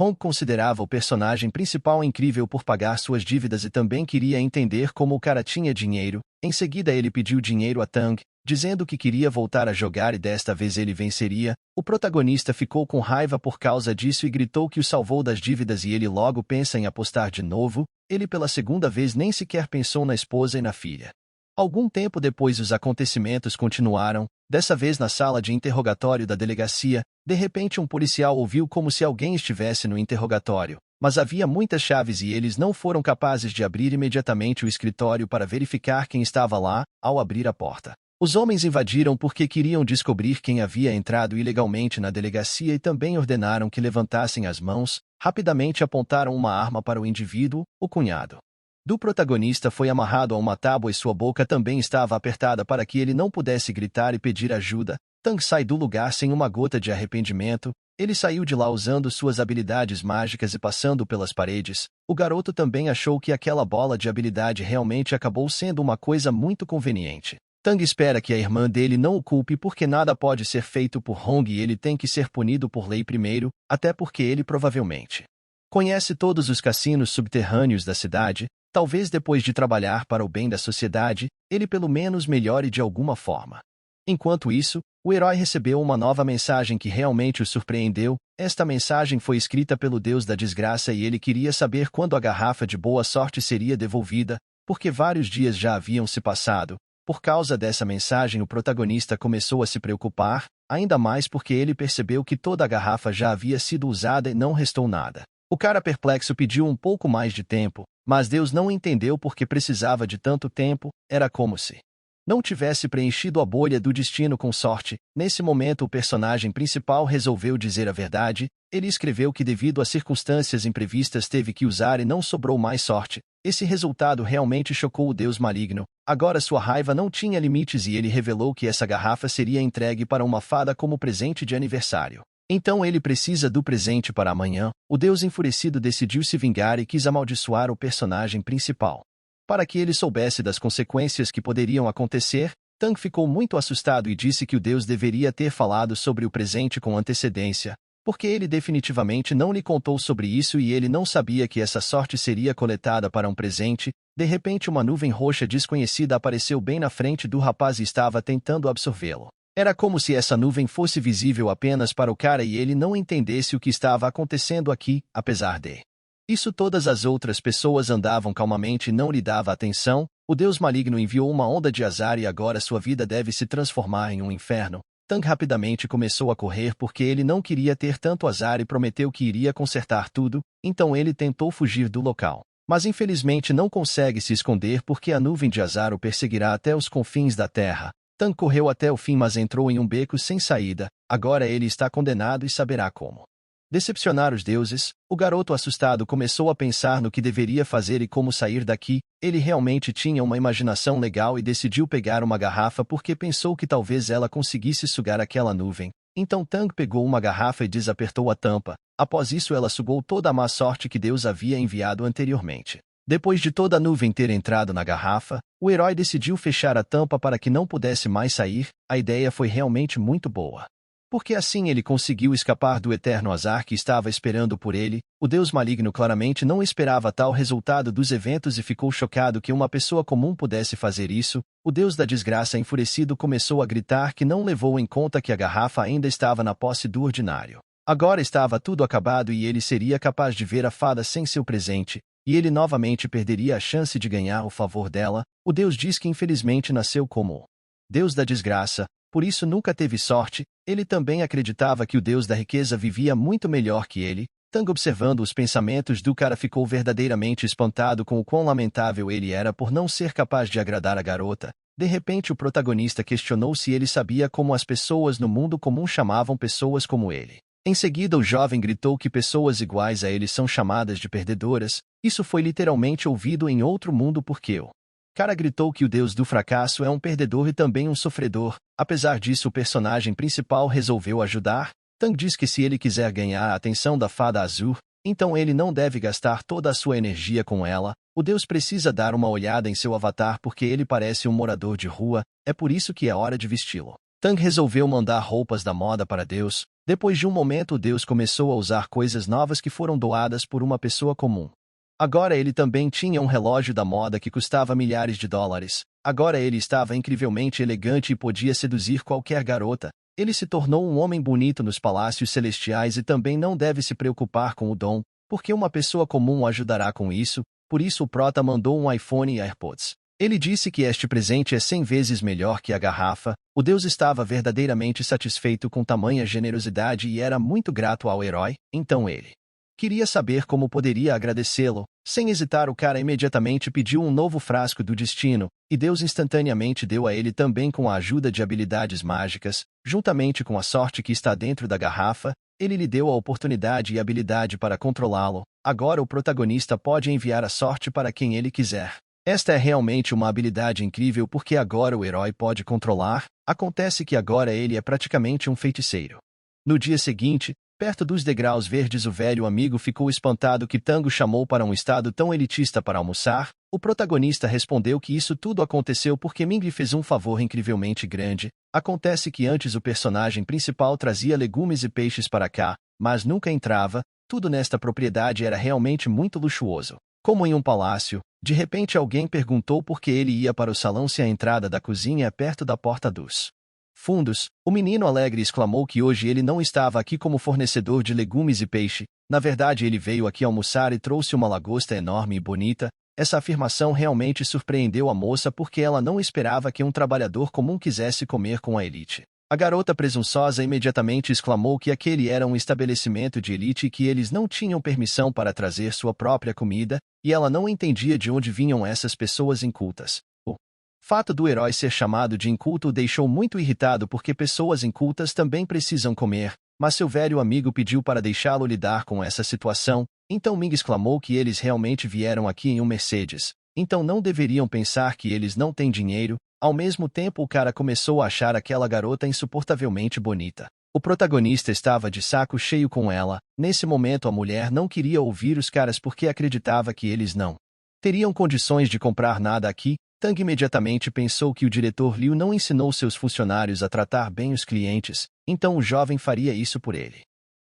Hong considerava o personagem principal incrível por pagar suas dívidas e também queria entender como o cara tinha dinheiro. Em seguida ele pediu dinheiro a Tang, dizendo que queria voltar a jogar e desta vez ele venceria. O protagonista ficou com raiva por causa disso e gritou que o salvou das dívidas e ele logo pensa em apostar de novo. Ele pela segunda vez nem sequer pensou na esposa e na filha. Algum tempo depois os acontecimentos continuaram, dessa vez na sala de interrogatório da delegacia. De repente um policial ouviu como se alguém estivesse no interrogatório, mas havia muitas chaves e eles não foram capazes de abrir imediatamente o escritório para verificar quem estava lá. Ao abrir a porta, os homens invadiram porque queriam descobrir quem havia entrado ilegalmente na delegacia e também ordenaram que levantassem as mãos. Rapidamente apontaram uma arma para o indivíduo. O cunhado do protagonista foi amarrado a uma tábua e sua boca também estava apertada para que ele não pudesse gritar e pedir ajuda. Tang sai do lugar sem uma gota de arrependimento. Ele saiu de lá usando suas habilidades mágicas e passando pelas paredes. O garoto também achou que aquela bola de habilidade realmente acabou sendo uma coisa muito conveniente. Tang espera que a irmã dele não o culpe porque nada pode ser feito por Hong e ele tem que ser punido por lei primeiro, até porque ele provavelmente conhece todos os cassinos subterrâneos da cidade. Talvez depois de trabalhar para o bem da sociedade, ele pelo menos melhore de alguma forma. Enquanto isso, o herói recebeu uma nova mensagem que realmente o surpreendeu. Esta mensagem foi escrita pelo Deus da Desgraça e ele queria saber quando a garrafa de boa sorte seria devolvida, porque vários dias já haviam se passado. Por causa dessa mensagem o protagonista começou a se preocupar, ainda mais porque ele percebeu que toda a garrafa já havia sido usada e não restou nada. O cara perplexo pediu um pouco mais de tempo, mas Deus não entendeu porque precisava de tanto tempo. Era como se não tivesse preenchido a bolha do destino com sorte. Nesse momento o personagem principal resolveu dizer a verdade. Ele escreveu que devido a circunstâncias imprevistas teve que usar e não sobrou mais sorte. Esse resultado realmente chocou o Deus maligno. Agora sua raiva não tinha limites e ele revelou que essa garrafa seria entregue para uma fada como presente de aniversário. Então ele precisa do presente para amanhã. O Deus enfurecido decidiu se vingar e quis amaldiçoar o personagem principal. Para que ele soubesse das consequências que poderiam acontecer, Tang ficou muito assustado e disse que o Deus deveria ter falado sobre o presente com antecedência, porque ele definitivamente não lhe contou sobre isso e ele não sabia que essa sorte seria coletada para um presente. De repente uma nuvem roxa desconhecida apareceu bem na frente do rapaz e estava tentando absorvê-lo. Era como se essa nuvem fosse visível apenas para o cara e ele não entendesse o que estava acontecendo aqui. Apesar de isso, todas as outras pessoas andavam calmamente e não lhe dava atenção. O Deus maligno enviou uma onda de azar e agora sua vida deve se transformar em um inferno. Tang rapidamente começou a correr porque ele não queria ter tanto azar e prometeu que iria consertar tudo. Então ele tentou fugir do local, mas infelizmente não consegue se esconder porque a nuvem de azar o perseguirá até os confins da terra. Tang correu até o fim mas entrou em um beco sem saída. Agora ele está condenado e saberá como decepcionar os deuses. O garoto assustado começou a pensar no que deveria fazer e como sair daqui. Ele realmente tinha uma imaginação legal e decidiu pegar uma garrafa porque pensou que talvez ela conseguisse sugar aquela nuvem. Então Tang pegou uma garrafa e desapertou a tampa. Após isso ela sugou toda a má sorte que Deus havia enviado anteriormente. Depois de toda a nuvem ter entrado na garrafa, o herói decidiu fechar a tampa para que não pudesse mais sair. A ideia foi realmente muito boa, porque assim ele conseguiu escapar do eterno azar que estava esperando por ele. O Deus maligno claramente não esperava tal resultado dos eventos e ficou chocado que uma pessoa comum pudesse fazer isso. O Deus da Desgraça enfurecido começou a gritar que não levou em conta que a garrafa ainda estava na posse do ordinário. Agora estava tudo acabado e ele seria capaz de ver a fada sem seu presente, e ele novamente perderia a chance de ganhar o favor dela. O Deus diz que infelizmente nasceu como Deus da Desgraça, por isso nunca teve sorte. Ele também acreditava que o Deus da Riqueza vivia muito melhor que ele. Tang, observando os pensamentos do cara, ficou verdadeiramente espantado com o quão lamentável ele era por não ser capaz de agradar a garota. De repente o protagonista questionou se ele sabia como as pessoas no mundo comum chamavam pessoas como ele. Em seguida o jovem gritou que pessoas iguais a ele são chamadas de perdedoras. Isso foi literalmente ouvido em outro mundo porque o cara gritou que o Deus do fracasso é um perdedor e também um sofredor. Apesar disso o personagem principal resolveu ajudar. Tang diz que se ele quiser ganhar a atenção da fada azul, então ele não deve gastar toda a sua energia com ela. O Deus precisa dar uma olhada em seu avatar porque ele parece um morador de rua, é por isso que é hora de vesti-lo. Tang resolveu mandar roupas da moda para Deus. Depois de um momento, Deus começou a usar coisas novas que foram doadas por uma pessoa comum. Agora ele também tinha um relógio da moda que custava milhares de dólares. Agora ele estava incrivelmente elegante e podia seduzir qualquer garota. Ele se tornou um homem bonito nos palácios celestiais e também não deve se preocupar com o dom, porque uma pessoa comum o ajudará com isso. Por isso o prota mandou um iPhone e AirPods. Ele disse que este presente é 100 vezes melhor que a garrafa. O Deus estava verdadeiramente satisfeito com tamanha generosidade e era muito grato ao herói, então ele queria saber como poderia agradecê-lo. Sem hesitar, o cara imediatamente pediu um novo frasco do destino, e Deus instantaneamente deu a ele também com a ajuda de habilidades mágicas, juntamente com a sorte que está dentro da garrafa. Ele lhe deu a oportunidade e habilidade para controlá-lo. Agora o protagonista pode enviar a sorte para quem ele quiser. Esta é realmente uma habilidade incrível porque agora o herói pode controlar. Acontece que agora ele é praticamente um feiticeiro. No dia seguinte, perto dos degraus verdes, o velho amigo ficou espantado que Tango chamou para um estado tão elitista para almoçar. O protagonista respondeu que isso tudo aconteceu porque Ming lhe fez um favor incrivelmente grande. Acontece que antes o personagem principal trazia legumes e peixes para cá, mas nunca entrava. Tudo nesta propriedade era realmente muito luxuoso. Como em um palácio, de repente alguém perguntou por que ele ia para o salão se a entrada da cozinha é perto da porta dos fundos. O menino alegre exclamou que hoje ele não estava aqui como fornecedor de legumes e peixe. Na verdade, ele veio aqui almoçar e trouxe uma lagosta enorme e bonita. Essa afirmação realmente surpreendeu a moça porque ela não esperava que um trabalhador comum quisesse comer com a elite. A garota presunçosa imediatamente exclamou que aquele era um estabelecimento de elite e que eles não tinham permissão para trazer sua própria comida, e ela não entendia de onde vinham essas pessoas incultas. O fato do herói ser chamado de inculto o deixou muito irritado porque pessoas incultas também precisam comer, mas seu velho amigo pediu para deixá-lo lidar com essa situação. Então Ming exclamou que eles realmente vieram aqui em um Mercedes, então não deveriam pensar que eles não têm dinheiro. Ao mesmo tempo, o cara começou a achar aquela garota insuportavelmente bonita. O protagonista estava de saco cheio com ela. Nesse momento, a mulher não queria ouvir os caras porque acreditava que eles não teriam condições de comprar nada aqui. Tang imediatamente pensou que o diretor Liu não ensinou seus funcionários a tratar bem os clientes, então o jovem faria isso por ele.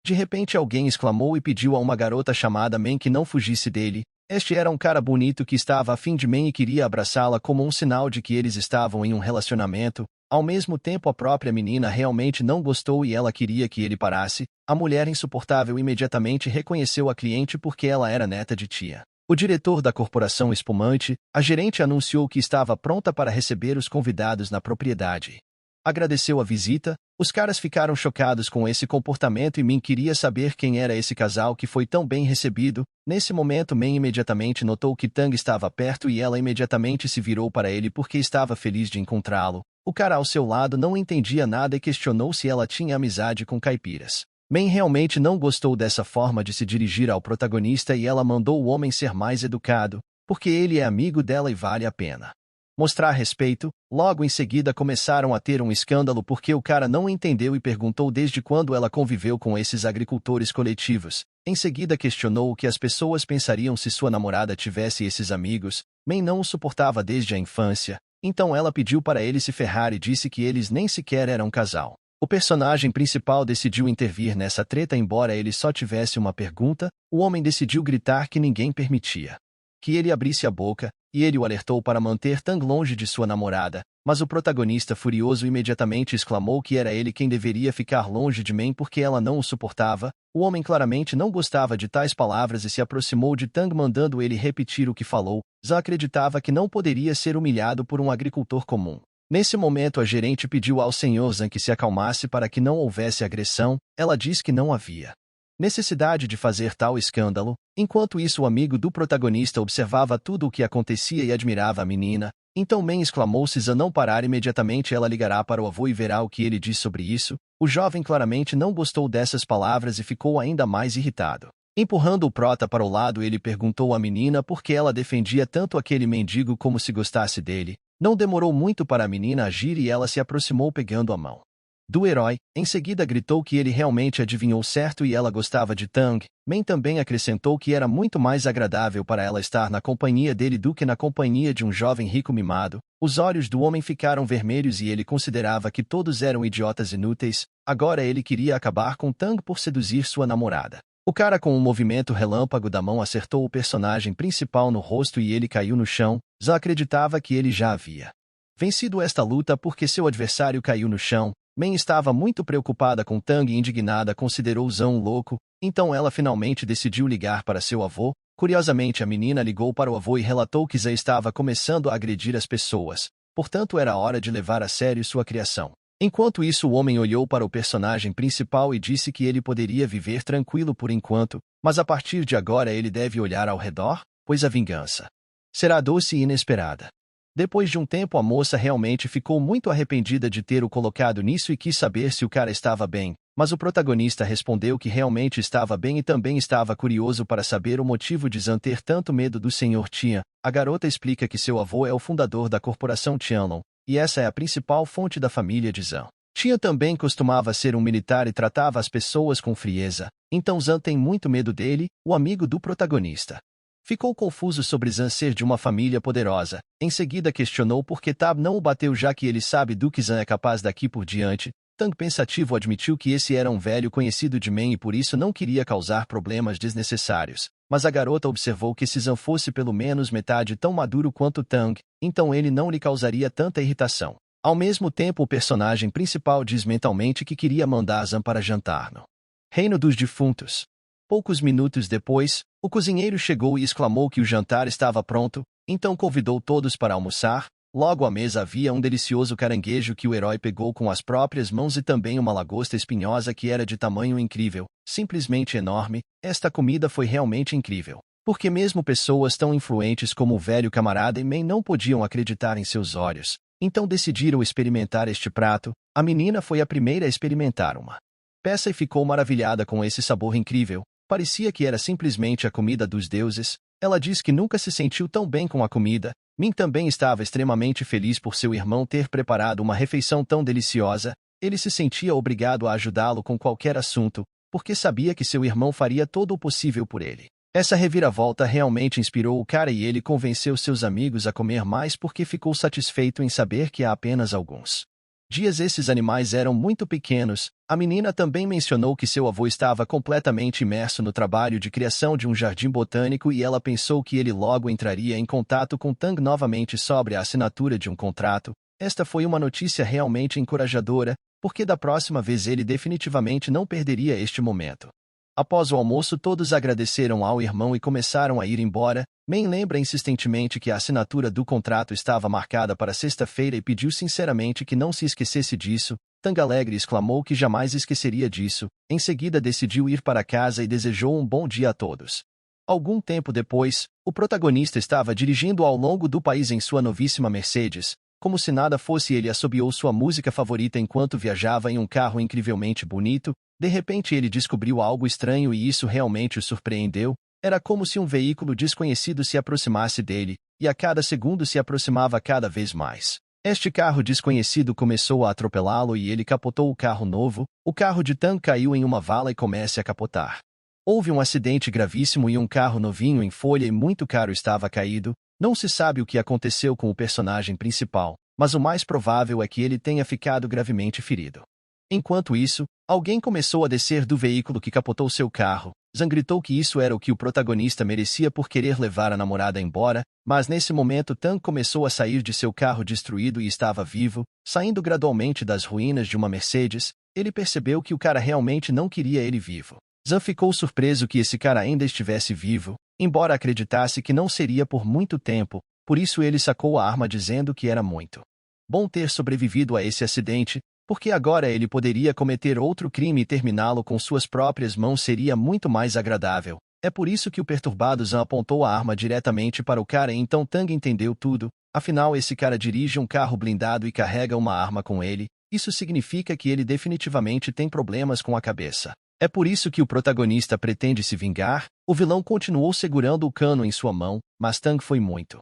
De repente, alguém exclamou e pediu a uma garota chamada Men que não fugisse dele. Este era um cara bonito que estava afim de Men e queria abraçá-la como um sinal de que eles estavam em um relacionamento. Ao mesmo tempo, a própria menina realmente não gostou e ela queria que ele parasse. A mulher insuportável imediatamente reconheceu a cliente porque ela era neta de tia. O diretor da corporação espumante, a gerente, anunciou que estava pronta para receber os convidados na propriedade. Agradeceu a visita. Os caras ficaram chocados com esse comportamento e Min queria saber quem era esse casal que foi tão bem recebido. Nesse momento, Men imediatamente notou que Tang estava perto e ela imediatamente se virou para ele porque estava feliz de encontrá-lo. O cara ao seu lado não entendia nada e questionou se ela tinha amizade com caipiras. Men realmente não gostou dessa forma de se dirigir ao protagonista e ela mandou o homem ser mais educado, porque ele é amigo dela e vale a pena mostrar respeito. Logo em seguida começaram a ter um escândalo porque o cara não entendeu e perguntou desde quando ela conviveu com esses agricultores coletivos. Em seguida questionou o que as pessoas pensariam se sua namorada tivesse esses amigos. Men não o suportava desde a infância, então ela pediu para ele se ferrar e disse que eles nem sequer eram um casal. O personagem principal decidiu intervir nessa treta embora ele só tivesse uma pergunta. O homem decidiu gritar que ninguém permitia que ele abrisse a boca, e ele o alertou para manter Tang longe de sua namorada, mas o protagonista furioso imediatamente exclamou que era ele quem deveria ficar longe de Men porque ela não o suportava. O homem claramente não gostava de tais palavras e se aproximou de Tang mandando ele repetir o que falou. Zha acreditava que não poderia ser humilhado por um agricultor comum. Nesse momento a gerente pediu ao Sr. Zhang que se acalmasse para que não houvesse agressão. Ela disse que não havia necessidade de fazer tal escândalo. Enquanto isso, o amigo do protagonista observava tudo o que acontecia e admirava a menina. Então Men exclamou: se Zha não parar imediatamente, ela ligará para o avô e verá o que ele diz sobre isso. O jovem claramente não gostou dessas palavras e ficou ainda mais irritado. Empurrando o prota para o lado, ele perguntou à menina por que ela defendia tanto aquele mendigo como se gostasse dele. Não demorou muito para a menina agir e ela se aproximou pegando a mão do herói. Em seguida gritou que ele realmente adivinhou certo e ela gostava de Tang. Men também acrescentou que era muito mais agradável para ela estar na companhia dele do que na companhia de um jovem rico mimado. Os olhos do homem ficaram vermelhos e ele considerava que todos eram idiotas inúteis. Agora ele queria acabar com Tang por seduzir sua namorada. O cara com um movimento relâmpago da mão acertou o personagem principal no rosto e ele caiu no chão. Zan acreditava que ele já havia vencido esta luta porque seu adversário caiu no chão. Men estava muito preocupada com Tang e indignada considerou Zan um louco, então ela finalmente decidiu ligar para seu avô. Curiosamente, a menina ligou para o avô e relatou que Zan estava começando a agredir as pessoas, portanto era hora de levar a sério sua criação. Enquanto isso, o homem olhou para o personagem principal e disse que ele poderia viver tranquilo por enquanto, mas a partir de agora ele deve olhar ao redor, pois a vingança será doce e inesperada. Depois de um tempo, a moça realmente ficou muito arrependida de ter o colocado nisso e quis saber se o cara estava bem, mas o protagonista respondeu que realmente estava bem e também estava curioso para saber o motivo de Zan ter tanto medo do Sr. Tian. A garota explica que seu avô é o fundador da corporação Tianlong, e essa é a principal fonte da família de Zan. Tian também costumava ser um militar e tratava as pessoas com frieza, então Zan tem muito medo dele, o amigo do protagonista. Ficou confuso sobre Zan ser de uma família poderosa. Em seguida questionou por que Tab não o bateu já que ele sabe do que Zan é capaz daqui por diante. Tang pensativo admitiu que esse era um velho conhecido de Men e por isso não queria causar problemas desnecessários. Mas a garota observou que se Zan fosse pelo menos metade tão maduro quanto Tang, então ele não lhe causaria tanta irritação. Ao mesmo tempo, o personagem principal diz mentalmente que queria mandar Zan para jantar no Reino dos Defuntos. Poucos minutos depois, o cozinheiro chegou e exclamou que o jantar estava pronto, então convidou todos para almoçar. Logo à mesa havia um delicioso caranguejo que o herói pegou com as próprias mãos e também uma lagosta espinhosa que era de tamanho incrível, simplesmente enorme. Esta comida foi realmente incrível, porque mesmo pessoas tão influentes como o velho camarada e Men não podiam acreditar em seus olhos. Então decidiram experimentar este prato. A menina foi a primeira a experimentar uma peça e ficou maravilhada com esse sabor incrível. Parecia que era simplesmente a comida dos deuses. Ela diz que nunca se sentiu tão bem com a comida. Min também estava extremamente feliz por seu irmão ter preparado uma refeição tão deliciosa. Ele se sentia obrigado a ajudá-lo com qualquer assunto, porque sabia que seu irmão faria todo o possível por ele. Essa reviravolta realmente inspirou o cara e ele convenceu seus amigos a comer mais porque ficou satisfeito em saber que há apenas alguns dias esses animais eram muito pequenos. A menina também mencionou que seu avô estava completamente imerso no trabalho de criação de um jardim botânico e ela pensou que ele logo entraria em contato com Tang novamente sobre a assinatura de um contrato. Esta foi uma notícia realmente encorajadora, porque da próxima vez ele definitivamente não perderia este momento. Após o almoço, todos agradeceram ao irmão e começaram a ir embora. Men lembra insistentemente que a assinatura do contrato estava marcada para sexta-feira e pediu sinceramente que não se esquecesse disso. Tang alegre exclamou que jamais esqueceria disso. Em seguida decidiu ir para casa e desejou um bom dia a todos. Algum tempo depois, o protagonista estava dirigindo ao longo do país em sua novíssima Mercedes. Como se nada fosse, ele assobiou sua música favorita enquanto viajava em um carro incrivelmente bonito. De repente ele descobriu algo estranho e isso realmente o surpreendeu. Era como se um veículo desconhecido se aproximasse dele, e a cada segundo se aproximava cada vez mais. Este carro desconhecido começou a atropelá-lo e ele capotou o carro novo. O carro de Tang caiu em uma vala e começa a capotar. Houve um acidente gravíssimo e um carro novinho em folha e muito caro estava caído. Não se sabe o que aconteceu com o personagem principal, mas o mais provável é que ele tenha ficado gravemente ferido. Enquanto isso, alguém começou a descer do veículo que capotou seu carro. Zan gritou que isso era o que o protagonista merecia por querer levar a namorada embora, mas nesse momento Tang começou a sair de seu carro destruído e estava vivo, saindo gradualmente das ruínas de uma Mercedes. Ele percebeu que o cara realmente não queria ele vivo. Zan ficou surpreso que esse cara ainda estivesse vivo, embora acreditasse que não seria por muito tempo, por isso ele sacou a arma dizendo que era muito bom ter sobrevivido a esse acidente, porque agora ele poderia cometer outro crime e terminá-lo com suas próprias mãos seria muito mais agradável. É por isso que o perturbado Zan apontou a arma diretamente para o cara e então Tang entendeu tudo. Afinal, esse cara dirige um carro blindado e carrega uma arma com ele. Isso significa que ele definitivamente tem problemas com a cabeça. É por isso que o protagonista pretende se vingar. O vilão continuou segurando o cano em sua mão, mas Tang foi muito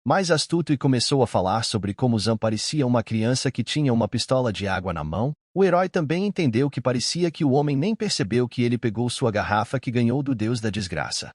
mais astuto e começou a falar sobre como Zan parecia uma criança que tinha uma pistola de água na mão. O herói também entendeu que parecia que o homem nem percebeu que ele pegou sua garrafa que ganhou do deus da desgraça.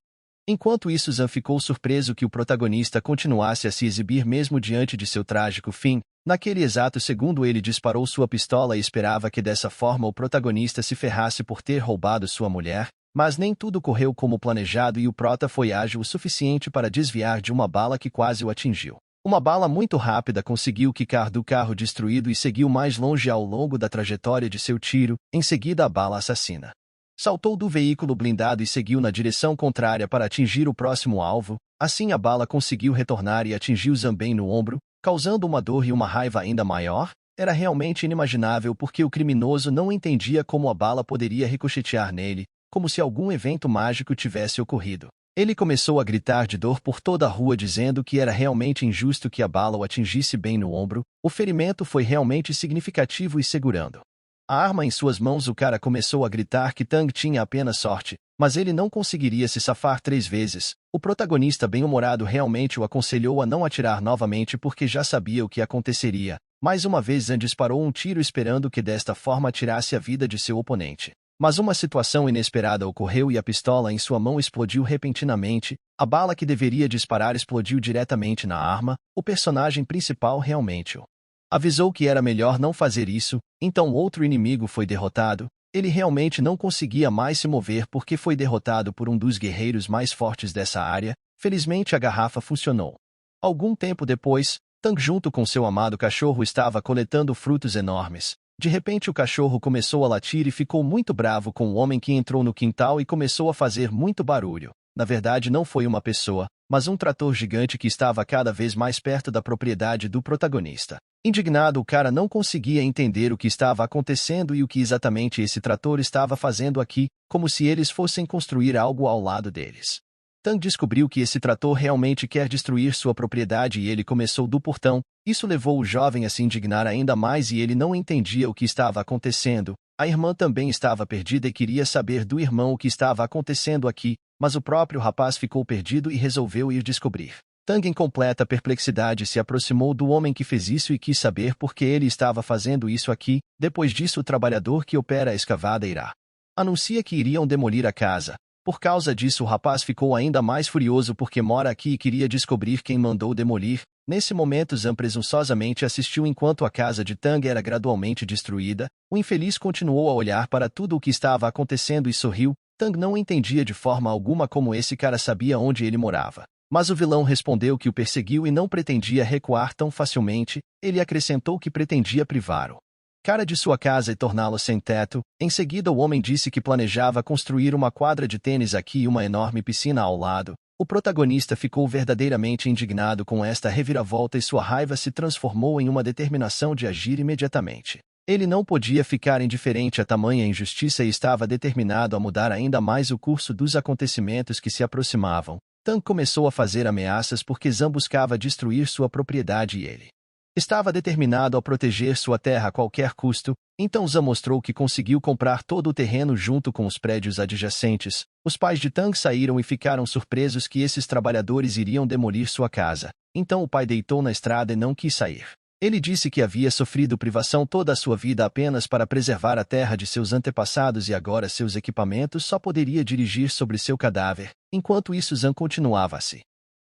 Enquanto isso, Zan ficou surpreso que o protagonista continuasse a se exibir mesmo diante de seu trágico fim. Naquele exato segundo ele disparou sua pistola e esperava que dessa forma o protagonista se ferrasse por ter roubado sua mulher, mas nem tudo correu como planejado e o prota foi ágil o suficiente para desviar de uma bala que quase o atingiu. Uma bala muito rápida conseguiu quicar do carro destruído e seguiu mais longe ao longo da trajetória de seu tiro. Em seguida, a bala assassina saltou do veículo blindado e seguiu na direção contrária para atingir o próximo alvo. Assim, a bala conseguiu retornar e atingiu Zan bem no ombro, causando uma dor e uma raiva ainda maior. Era realmente inimaginável porque o criminoso não entendia como a bala poderia ricochetear nele, como se algum evento mágico tivesse ocorrido. Ele começou a gritar de dor por toda a rua dizendo que era realmente injusto que a bala o atingisse bem no ombro. O ferimento foi realmente significativo e segurando a arma em suas mãos, o cara começou a gritar que Tang tinha apenas sorte, mas ele não conseguiria se safar 3 vezes. O protagonista bem-humorado realmente o aconselhou a não atirar novamente porque já sabia o que aconteceria. Mais uma vez Zan disparou um tiro esperando que desta forma tirasse a vida de seu oponente. Mas uma situação inesperada ocorreu e a pistola em sua mão explodiu repentinamente. A bala que deveria disparar explodiu diretamente na arma. O personagem principal realmente o avisou que era melhor não fazer isso, então outro inimigo foi derrotado. Ele realmente não conseguia mais se mover porque foi derrotado por um dos guerreiros mais fortes dessa área. Felizmente a garrafa funcionou. Algum tempo depois, Tang junto com seu amado cachorro estava coletando frutos enormes. De repente o cachorro começou a latir e ficou muito bravo com o homem que entrou no quintal e começou a fazer muito barulho. Na verdade não foi uma pessoa, mas um trator gigante que estava cada vez mais perto da propriedade do protagonista. Indignado, o cara não conseguia entender o que estava acontecendo e o que exatamente esse trator estava fazendo aqui, como se eles fossem construir algo ao lado deles. Tang descobriu que esse trator realmente quer destruir sua propriedade e ele começou do portão. Isso levou o jovem a se indignar ainda mais e ele não entendia o que estava acontecendo. A irmã também estava perdida e queria saber do irmão o que estava acontecendo aqui, mas o próprio rapaz ficou perdido e resolveu ir descobrir. Tang, em completa perplexidade, se aproximou do homem que fez isso e quis saber por que ele estava fazendo isso aqui. Depois disso, o trabalhador que opera a escavada irá anuncia que iriam demolir a casa. Por causa disso, o rapaz ficou ainda mais furioso porque mora aqui e queria descobrir quem mandou demolir. Nesse momento, Zan presunçosamente assistiu enquanto a casa de Tang era gradualmente destruída. O infeliz continuou a olhar para tudo o que estava acontecendo e sorriu. Tang não entendia de forma alguma como esse cara sabia onde ele morava. Mas o vilão respondeu que o perseguiu e não pretendia recuar tão facilmente. Ele acrescentou que pretendia privar o cara de sua casa e torná-lo sem teto. Em seguida, o homem disse que planejava construir uma quadra de tênis aqui e uma enorme piscina ao lado. O protagonista ficou verdadeiramente indignado com esta reviravolta e sua raiva se transformou em uma determinação de agir imediatamente. Ele não podia ficar indiferente a tamanha injustiça e estava determinado a mudar ainda mais o curso dos acontecimentos que se aproximavam. Tang começou a fazer ameaças porque Zan buscava destruir sua propriedade e ele estava determinado a proteger sua terra a qualquer custo. Então Zan mostrou que conseguiu comprar todo o terreno junto com os prédios adjacentes. Os pais de Tang saíram e ficaram surpresos que esses trabalhadores iriam demolir sua casa. Então o pai deitou na estrada e não quis sair. Ele disse que havia sofrido privação toda a sua vida apenas para preservar a terra de seus antepassados e agora seus equipamentos só poderia dirigir sobre seu cadáver. Enquanto isso, Zan continuava a se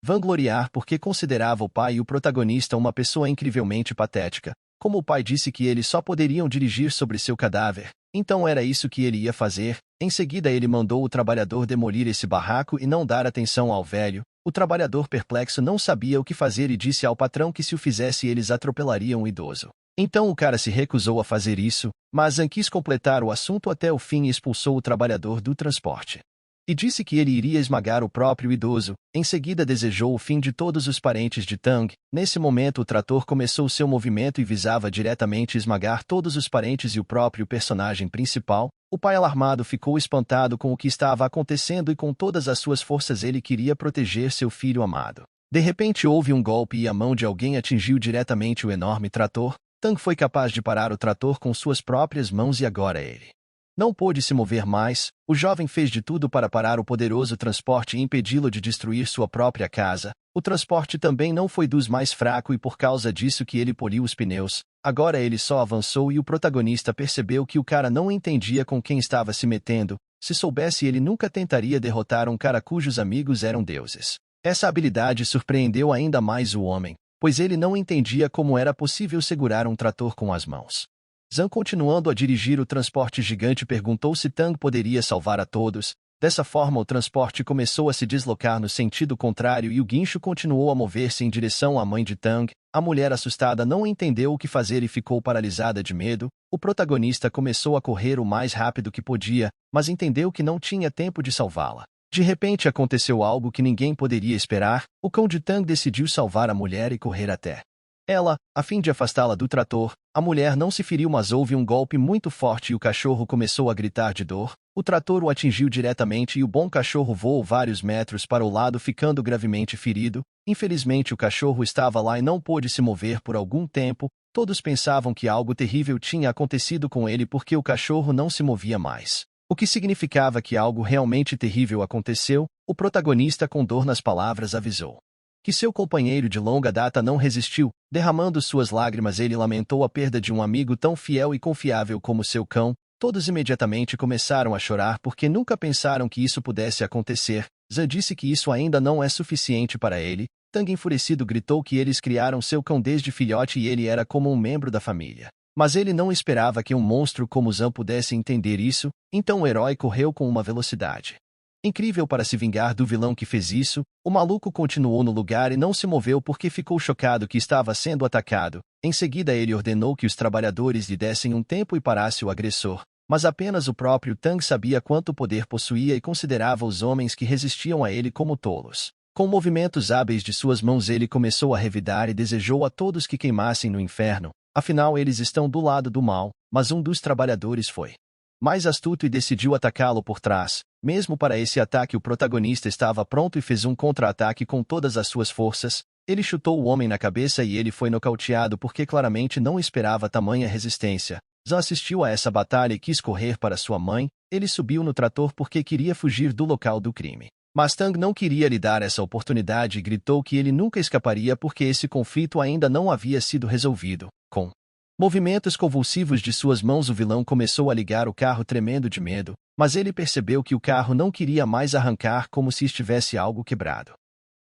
vangloriar porque considerava o pai e o protagonista uma pessoa incrivelmente patética. Como o pai disse que eles só poderiam dirigir sobre seu cadáver, então era isso que ele ia fazer. Em seguida ele mandou o trabalhador demolir esse barraco e não dar atenção ao velho. O trabalhador perplexo não sabia o que fazer e disse ao patrão que se o fizesse eles atropelariam o idoso. Então o cara se recusou a fazer isso, mas Zan quis completar o assunto até o fim e expulsou o trabalhador do transporte. E disse que ele iria esmagar o próprio idoso. Em seguida desejou o fim de todos os parentes de Tang. Nesse momento o trator começou seu movimento e visava diretamente esmagar todos os parentes e o próprio personagem principal. O pai alarmado ficou espantado com o que estava acontecendo e com todas as suas forças ele queria proteger seu filho amado. De repente houve um golpe e a mão de alguém atingiu diretamente o enorme trator. Tang foi capaz de parar o trator com suas próprias mãos e agora ele Não pôde se mover mais, o jovem fez de tudo para parar o poderoso transporte e impedi-lo de destruir sua própria casa. O transporte também não foi dos mais fraco e por causa disso que ele poliu os pneus. Agora ele só avançou e o protagonista percebeu que o cara não entendia com quem estava se metendo. Se soubesse, ele nunca tentaria derrotar um cara cujos amigos eram deuses. Essa habilidade surpreendeu ainda mais o homem, pois ele não entendia como era possível segurar um trator com as mãos. Zhang, continuando a dirigir o transporte gigante, perguntou se Tang poderia salvar a todos. Dessa forma, o transporte começou a se deslocar no sentido contrário e o guincho continuou a mover-se em direção à mãe de Tang. A mulher, assustada, não entendeu o que fazer e ficou paralisada de medo. O protagonista começou a correr o mais rápido que podia, mas entendeu que não tinha tempo de salvá-la. De repente aconteceu algo que ninguém poderia esperar. O cão de Tang decidiu salvar a mulher e correr até ela, a fim de afastá-la do trator. A mulher não se feriu, mas houve um golpe muito forte e o cachorro começou a gritar de dor. O trator o atingiu diretamente e o bom cachorro voou vários metros para o lado, ficando gravemente ferido. Infelizmente, o cachorro estava lá e não pôde se mover por algum tempo. Todos pensavam que algo terrível tinha acontecido com ele porque o cachorro não se movia mais. O que significava que algo realmente terrível aconteceu. O protagonista, com dor nas palavras, avisou que seu companheiro de longa data não resistiu. Derramando suas lágrimas, ele lamentou a perda de um amigo tão fiel e confiável como seu cão. Todos imediatamente começaram a chorar porque nunca pensaram que isso pudesse acontecer. Zhang disse que isso ainda não é suficiente para ele. Tang, enfurecido, gritou que eles criaram seu cão desde filhote e ele era como um membro da família. Mas ele não esperava que um monstro como Zhang pudesse entender isso, então o herói correu com uma velocidade incrível para se vingar do vilão que fez isso. O maluco continuou no lugar e não se moveu porque ficou chocado que estava sendo atacado. Em seguida, ele ordenou que os trabalhadores lhe dessem um tempo e parasse o agressor. Mas apenas o próprio Tang sabia quanto poder possuía e considerava os homens que resistiam a ele como tolos. Com movimentos hábeis de suas mãos, ele começou a revidar e desejou a todos que queimassem no inferno. Afinal, eles estão do lado do mal, mas um dos trabalhadores foi mais astuto e decidiu atacá-lo por trás. Mesmo para esse ataque, o protagonista estava pronto e fez um contra-ataque com todas as suas forças. Ele chutou o homem na cabeça e ele foi nocauteado porque claramente não esperava tamanha resistência. Zhang assistiu a essa batalha e quis correr para sua mãe. Ele subiu no trator porque queria fugir do local do crime. Mas Tang não queria lhe dar essa oportunidade e gritou que ele nunca escaparia porque esse conflito ainda não havia sido resolvido. Com movimentos convulsivos de suas mãos, o vilão começou a ligar o carro, tremendo de medo, mas ele percebeu que o carro não queria mais arrancar, como se estivesse algo quebrado.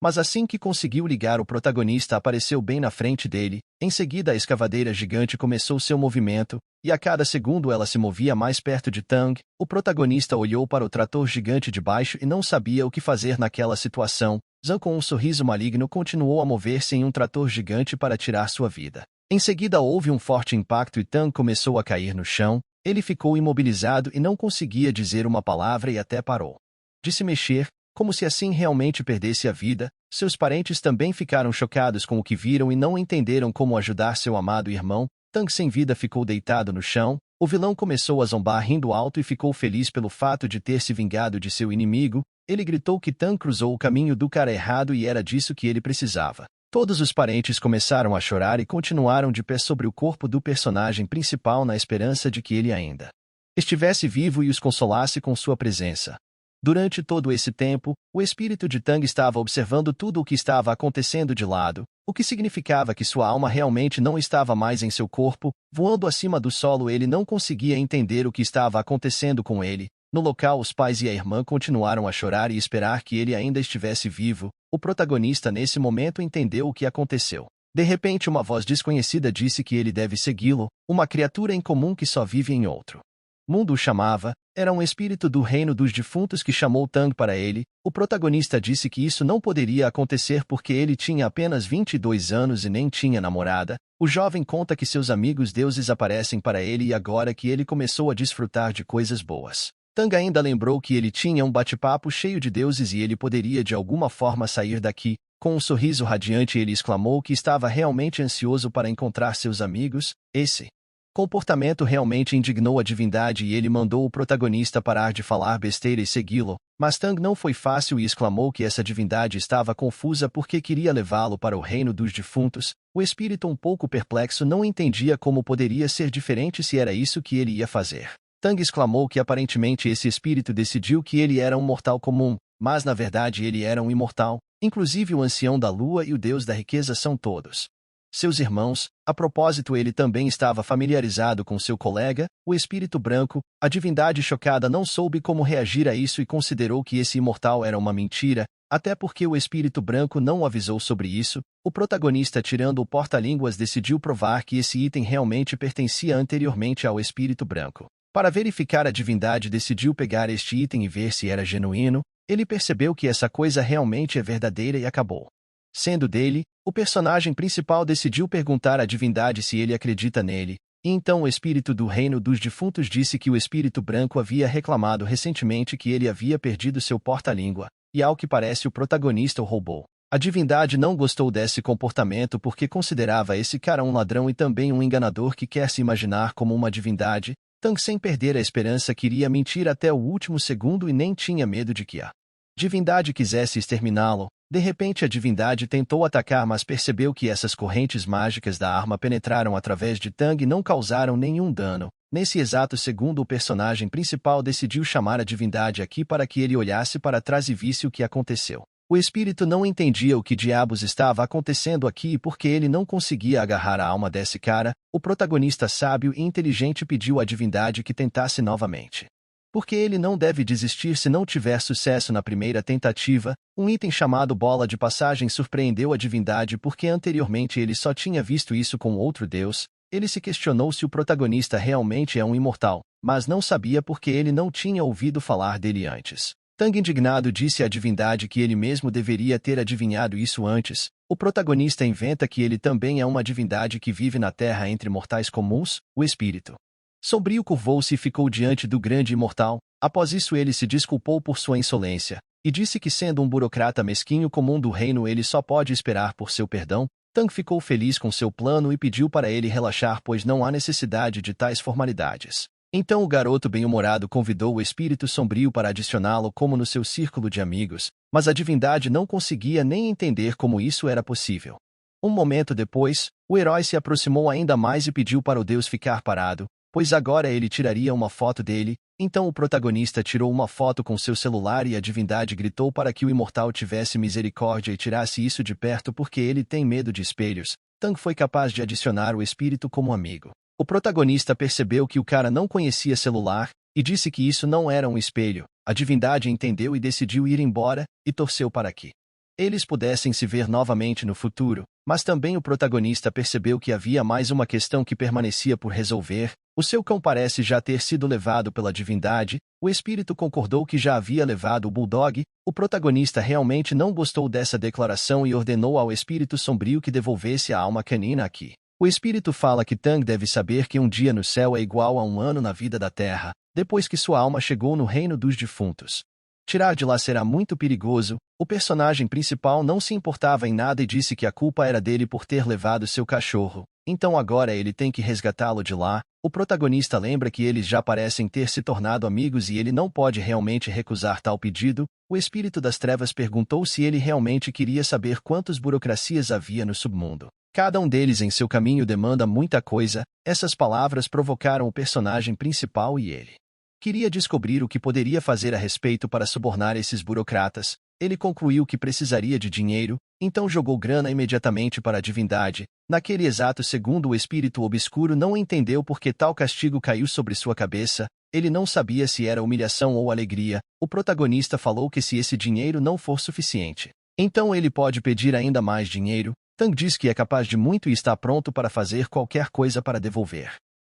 Mas assim que conseguiu ligar, o protagonista apareceu bem na frente dele. Em seguida, a escavadeira gigante começou seu movimento, e a cada segundo ela se movia mais perto de Tang. O protagonista olhou para o trator gigante de baixo e não sabia o que fazer naquela situação. Zhang, com um sorriso maligno, continuou a mover-se em um trator gigante para tirar sua vida. Em seguida, houve um forte impacto e Tang começou a cair no chão. Ele ficou imobilizado e não conseguia dizer uma palavra e até parou de se mexer, como se assim realmente perdesse a vida. Seus parentes também ficaram chocados com o que viram e não entenderam como ajudar seu amado irmão. Tang, sem vida, ficou deitado no chão. O vilão começou a zombar rindo alto e ficou feliz pelo fato de ter se vingado de seu inimigo. Ele gritou que Tang cruzou o caminho do cara errado e era disso que ele precisava. Todos os parentes começaram a chorar e continuaram de pé sobre o corpo do personagem principal na esperança de que ele ainda estivesse vivo e os consolasse com sua presença. Durante todo esse tempo, o espírito de Tang estava observando tudo o que estava acontecendo de lado, o que significava que sua alma realmente não estava mais em seu corpo. Voando acima do solo, ele não conseguia entender o que estava acontecendo com ele. No local, os pais e a irmã continuaram a chorar e esperar que ele ainda estivesse vivo. O protagonista, nesse momento, entendeu o que aconteceu. De repente, uma voz desconhecida disse que ele deve segui-lo. Uma criatura incomum que só vive em outro mundo o chamava. Era um espírito do reino dos defuntos que chamou Tang para ele. O protagonista disse que isso não poderia acontecer porque ele tinha apenas 22 anos e nem tinha namorada. O jovem conta que seus amigos deuses aparecem para ele e agora que ele começou a desfrutar de coisas boas. Tang ainda lembrou que ele tinha um bate-papo cheio de deuses e ele poderia de alguma forma sair daqui. Com um sorriso radiante, ele exclamou que estava realmente ansioso para encontrar seus amigos. Esse comportamento realmente indignou a divindade e ele mandou o protagonista parar de falar besteira e segui-lo. Mas Tang não foi fácil e exclamou que essa divindade estava confusa porque queria levá-lo para o reino dos defuntos. O espírito, um pouco perplexo, não entendia como poderia ser diferente se era isso que ele ia fazer. Tang exclamou que aparentemente esse espírito decidiu que ele era um mortal comum, mas na verdade ele era um imortal, inclusive o ancião da lua e o deus da riqueza são todos seus irmãos. A propósito, ele também estava familiarizado com seu colega, o espírito branco. A divindade chocada não soube como reagir a isso e considerou que esse imortal era uma mentira, até porque o espírito branco não o avisou sobre isso. O protagonista, tirando o porta-línguas, decidiu provar que esse item realmente pertencia anteriormente ao espírito branco. Para verificar, a divindade decidiu pegar este item e ver se era genuíno. Ele percebeu que essa coisa realmente é verdadeira e acabou sendo dele. O personagem principal decidiu perguntar à divindade se ele acredita nele, e então o espírito do reino dos defuntos disse que o espírito branco havia reclamado recentemente que ele havia perdido seu porta-língua, e ao que parece o protagonista o roubou. A divindade não gostou desse comportamento porque considerava esse cara um ladrão e também um enganador que quer se imaginar como uma divindade. Tang, sem perder a esperança, queria mentir até o último segundo e nem tinha medo de que a divindade quisesse exterminá-lo. De repente, a divindade tentou atacar, mas percebeu que essas correntes mágicas da arma penetraram através de Tang e não causaram nenhum dano. Nesse exato segundo, o personagem principal decidiu chamar a divindade aqui para que ele olhasse para trás e visse o que aconteceu. O espírito não entendia o que diabos estava acontecendo aqui e porque ele não conseguia agarrar a alma desse cara. O protagonista sábio e inteligente pediu à divindade que tentasse novamente, porque ele não deve desistir se não tiver sucesso na primeira tentativa. Um item chamado Bola de Passagem surpreendeu a divindade porque anteriormente ele só tinha visto isso com outro deus. Ele se questionou se o protagonista realmente é um imortal, mas não sabia porque ele não tinha ouvido falar dele antes. Tang, indignado, disse à divindade que ele mesmo deveria ter adivinhado isso antes. O protagonista inventa que ele também é uma divindade que vive na Terra entre mortais comuns. O espírito sombrio curvou-se e ficou diante do grande imortal. Após isso, ele se desculpou por sua insolência e disse que, sendo um burocrata mesquinho comum do reino, ele só pode esperar por seu perdão. Tang ficou feliz com seu plano e pediu para ele relaxar, pois não há necessidade de tais formalidades. Então o garoto bem-humorado convidou o espírito sombrio para adicioná-lo como no seu círculo de amigos, mas a divindade não conseguia nem entender como isso era possível. Um momento depois, o herói se aproximou ainda mais e pediu para o deus ficar parado, pois agora ele tiraria uma foto dele. Então o protagonista tirou uma foto com seu celular e a divindade gritou para que o imortal tivesse misericórdia e tirasse isso de perto porque ele tem medo de espelhos. Tang foi capaz de adicionar o espírito como amigo. O protagonista percebeu que o cara não conhecia celular e disse que isso não era um espelho. A divindade entendeu e decidiu ir embora e torceu para que eles pudessem se ver novamente no futuro, mas também o protagonista percebeu que havia mais uma questão que permanecia por resolver. O seu cão parece já ter sido levado pela divindade. O espírito concordou que já havia levado o bulldog. O protagonista realmente não gostou dessa declaração e ordenou ao espírito sombrio que devolvesse a alma canina aqui. O espírito fala que Tang deve saber que um dia no céu é igual a um ano na vida da Terra, depois que sua alma chegou no reino dos defuntos. Tirar de lá será muito perigoso. O personagem principal não se importava em nada e disse que a culpa era dele por ter levado seu cachorro. Então agora ele tem que resgatá-lo de lá. O protagonista lembra que eles já parecem ter se tornado amigos e ele não pode realmente recusar tal pedido. O espírito das trevas perguntou se ele realmente queria saber quantas burocracias havia no submundo. Cada um deles em seu caminho demanda muita coisa. Essas palavras provocaram o personagem principal e ele queria descobrir o que poderia fazer a respeito para subornar esses burocratas. Ele concluiu que precisaria de dinheiro, então jogou grana imediatamente para a divindade. Naquele exato segundo, o espírito obscuro não entendeu por que tal castigo caiu sobre sua cabeça. Ele não sabia se era humilhação ou alegria. O protagonista falou que se esse dinheiro não for suficiente, então ele pode pedir ainda mais dinheiro. Tang diz que é capaz de muito e está pronto para fazer qualquer coisa para devolver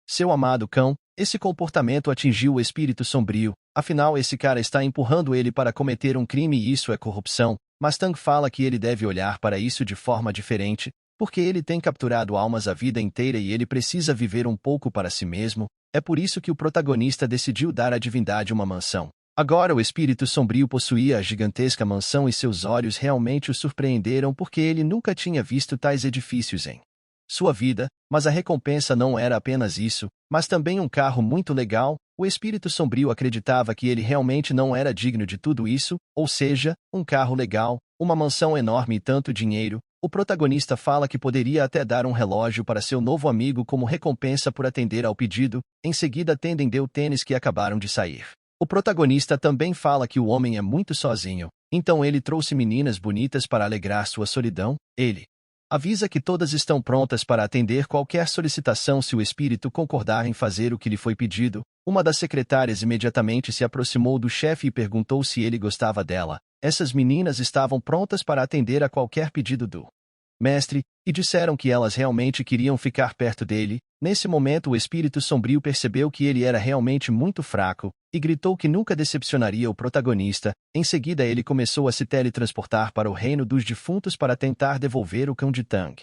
seu amado cão. Esse comportamento atingiu o espírito sombrio. Afinal, esse cara está empurrando ele para cometer um crime e isso é corrupção. Mas Tang fala que ele deve olhar para isso de forma diferente, porque ele tem capturado almas a vida inteira e ele precisa viver um pouco para si mesmo. É por isso que o protagonista decidiu dar à divindade uma mansão. Agora o espírito sombrio possuía a gigantesca mansão e seus olhos realmente o surpreenderam porque ele nunca tinha visto tais edifícios em sua vida, mas a recompensa não era apenas isso, mas também um carro muito legal. O espírito sombrio acreditava que ele realmente não era digno de tudo isso, ou seja, um carro legal, uma mansão enorme e tanto dinheiro. O protagonista fala que poderia até dar um relógio para seu novo amigo como recompensa por atender ao pedido, em seguida atendem o tênis que acabaram de sair. O protagonista também fala que o homem é muito sozinho, então ele trouxe meninas bonitas para alegrar sua solidão. Ele avisa que todas estão prontas para atender qualquer solicitação se o espírito concordar em fazer o que lhe foi pedido. Uma das secretárias imediatamente se aproximou do chefe e perguntou se ele gostava dela. Essas meninas estavam prontas para atender a qualquer pedido do mestre, e disseram que elas realmente queriam ficar perto dele. Nesse momento o espírito sombrio percebeu que ele era realmente muito fraco, e gritou que nunca decepcionaria o protagonista. Em seguida ele começou a se teletransportar para o reino dos defuntos para tentar devolver o cão de Tang.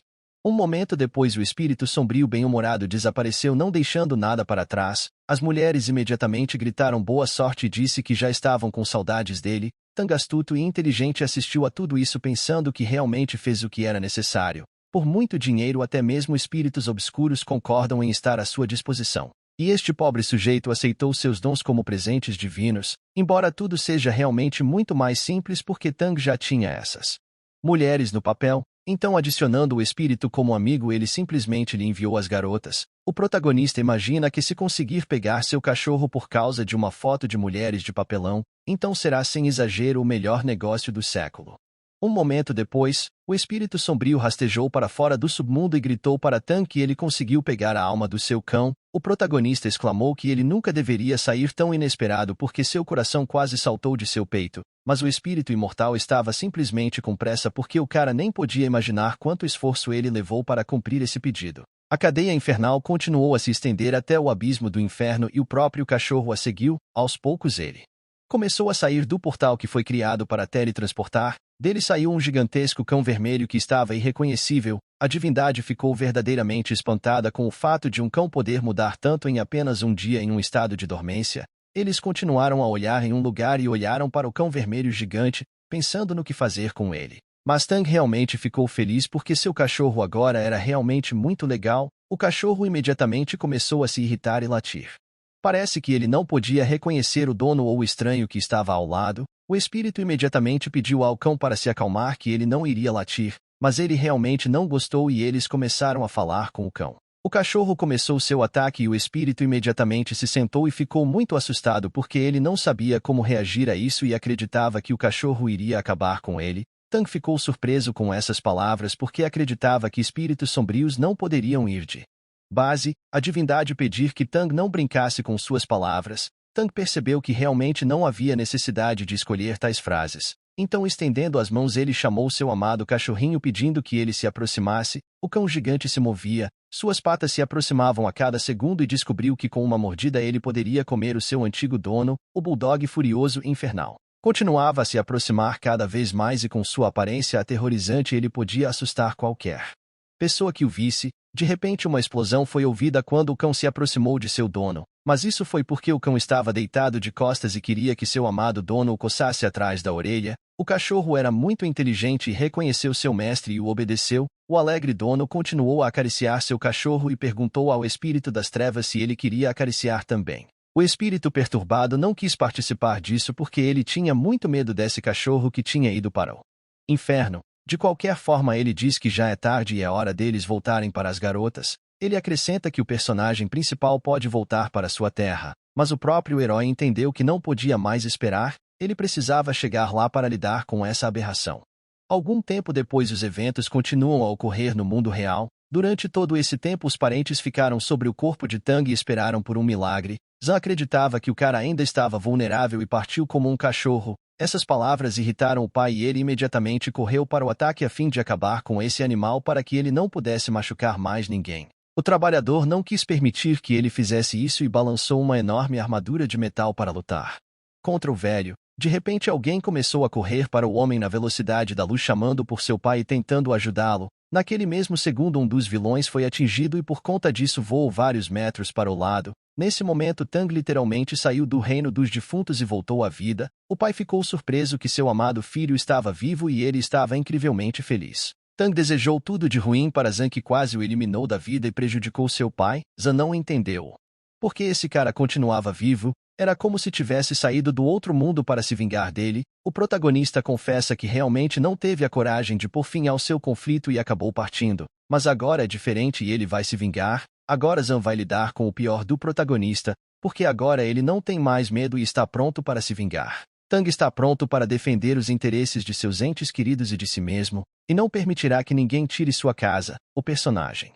Um momento depois o espírito sombrio bem-humorado desapareceu não deixando nada para trás. As mulheres imediatamente gritaram boa sorte e disse que já estavam com saudades dele. Tang astuto e inteligente assistiu a tudo isso pensando que realmente fez o que era necessário. Por muito dinheiro até mesmo espíritos obscuros concordam em estar à sua disposição. E este pobre sujeito aceitou seus dons como presentes divinos, embora tudo seja realmente muito mais simples porque Tang já tinha essas mulheres no papel. Então, adicionando o espírito como amigo, ele simplesmente lhe enviou as garotas. O protagonista imagina que se conseguir pegar seu cachorro por causa de uma foto de mulheres de papelão, então será sem exagero o melhor negócio do século. Um momento depois, o espírito sombrio rastejou para fora do submundo e gritou para Tang que ele conseguiu pegar a alma do seu cão. O protagonista exclamou que ele nunca deveria sair tão inesperado porque seu coração quase saltou de seu peito, mas o espírito imortal estava simplesmente com pressa porque o cara nem podia imaginar quanto esforço ele levou para cumprir esse pedido. A cadeia infernal continuou a se estender até o abismo do inferno e o próprio cachorro a seguiu. Aos poucos ele começou a sair do portal que foi criado para teletransportar. Dele saiu um gigantesco cão vermelho que estava irreconhecível. A divindade ficou verdadeiramente espantada com o fato de um cão poder mudar tanto em apenas um dia em um estado de dormência. Eles continuaram a olhar em um lugar e olharam para o cão vermelho gigante, pensando no que fazer com ele. Mas Tang realmente ficou feliz porque seu cachorro agora era realmente muito legal. O cachorro imediatamente começou a se irritar e latir. Parece que ele não podia reconhecer o dono ou o estranho que estava ao lado. O espírito imediatamente pediu ao cão para se acalmar que ele não iria latir, mas ele realmente não gostou e eles começaram a falar com o cão. O cachorro começou seu ataque e o espírito imediatamente se sentou e ficou muito assustado porque ele não sabia como reagir a isso e acreditava que o cachorro iria acabar com ele. Tang ficou surpreso com essas palavras porque acreditava que espíritos sombrios não poderiam ir de base. A divindade pedir que Tang não brincasse com suas palavras. Tang percebeu que realmente não havia necessidade de escolher tais frases. Então, estendendo as mãos, ele chamou seu amado cachorrinho pedindo que ele se aproximasse. O cão gigante se movia, suas patas se aproximavam a cada segundo e descobriu que com uma mordida ele poderia comer o seu antigo dono. O bulldog furioso e infernal continuava a se aproximar cada vez mais e com sua aparência aterrorizante ele podia assustar qualquer pessoa que o visse. De repente uma explosão foi ouvida quando o cão se aproximou de seu dono, mas isso foi porque o cão estava deitado de costas e queria que seu amado dono o coçasse atrás da orelha. O cachorro era muito inteligente e reconheceu seu mestre e o obedeceu. O alegre dono continuou a acariciar seu cachorro e perguntou ao espírito das trevas se ele queria acariciar também. O espírito perturbado não quis participar disso porque ele tinha muito medo desse cachorro que tinha ido para o inferno. De qualquer forma ele diz que já é tarde e é hora deles voltarem para as garotas. Ele acrescenta que o personagem principal pode voltar para sua terra, mas o próprio herói entendeu que não podia mais esperar, ele precisava chegar lá para lidar com essa aberração. Algum tempo depois os eventos continuam a ocorrer no mundo real. Durante todo esse tempo os parentes ficaram sobre o corpo de Tang e esperaram por um milagre. Zhan acreditava que o cara ainda estava vulnerável e partiu como um cachorro. Essas palavras irritaram o pai e ele imediatamente correu para o ataque a fim de acabar com esse animal para que ele não pudesse machucar mais ninguém. O trabalhador não quis permitir que ele fizesse isso e balançou uma enorme armadura de metal para lutar contra o velho. De repente alguém começou a correr para o homem na velocidade da luz chamando por seu pai e tentando ajudá-lo. Naquele mesmo segundo um dos vilões foi atingido e por conta disso voou vários metros para o lado. Nesse momento Tang literalmente saiu do reino dos defuntos e voltou à vida. O pai ficou surpreso que seu amado filho estava vivo e ele estava incrivelmente feliz. Tang desejou tudo de ruim para Zhan que quase o eliminou da vida e prejudicou seu pai. Zhan não entendeu. Porque esse cara continuava vivo, Era como se tivesse saído do outro mundo para se vingar dele. O protagonista confessa que realmente não teve a coragem de pôr fim ao seu conflito e acabou partindo. Mas agora é diferente e ele vai se vingar. Agora Zan vai lidar com o pior do protagonista, porque agora ele não tem mais medo e está pronto para se vingar. Tang está pronto para defender os interesses de seus entes queridos e de si mesmo, e não permitirá que ninguém tire sua casa. O personagem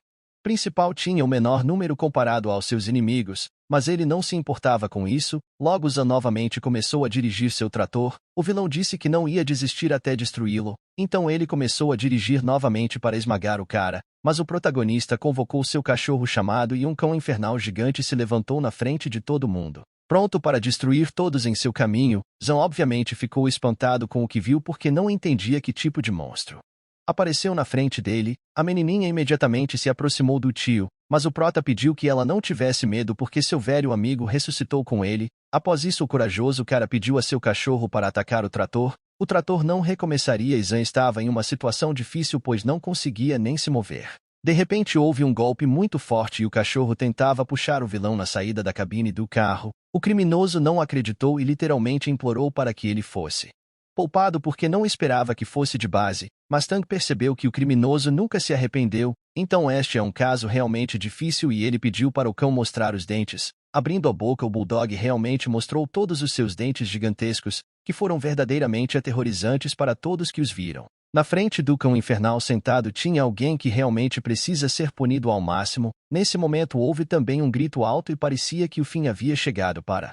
principal tinha o menor número comparado aos seus inimigos, mas ele não se importava com isso. Logo Zan novamente começou a dirigir seu trator. O vilão disse que não ia desistir até destruí-lo, então ele começou a dirigir novamente para esmagar o cara, mas o protagonista convocou seu cachorro chamado e um cão infernal gigante se levantou na frente de todo mundo. Pronto para destruir todos em seu caminho, Zan obviamente ficou espantado com o que viu porque não entendia que tipo de monstro apareceu na frente dele. A menininha imediatamente se aproximou do tio, mas o prota pediu que ela não tivesse medo porque seu velho amigo ressuscitou com ele. Após isso o corajoso cara pediu a seu cachorro para atacar o trator. O trator não recomeçaria e Zan estava em uma situação difícil pois não conseguia nem se mover. De repente houve um golpe muito forte e o cachorro tentava puxar o vilão na saída da cabine do carro. O criminoso não acreditou e literalmente implorou para que ele fosse poupado porque não esperava que fosse de base, mas Tang percebeu que o criminoso nunca se arrependeu, então este é um caso realmente difícil e ele pediu para o cão mostrar os dentes. Abrindo a boca o bulldog realmente mostrou todos os seus dentes gigantescos, que foram verdadeiramente aterrorizantes para todos que os viram. Na frente do cão infernal sentado tinha alguém que realmente precisa ser punido ao máximo. Nesse momento houve também um grito alto e parecia que o fim havia chegado para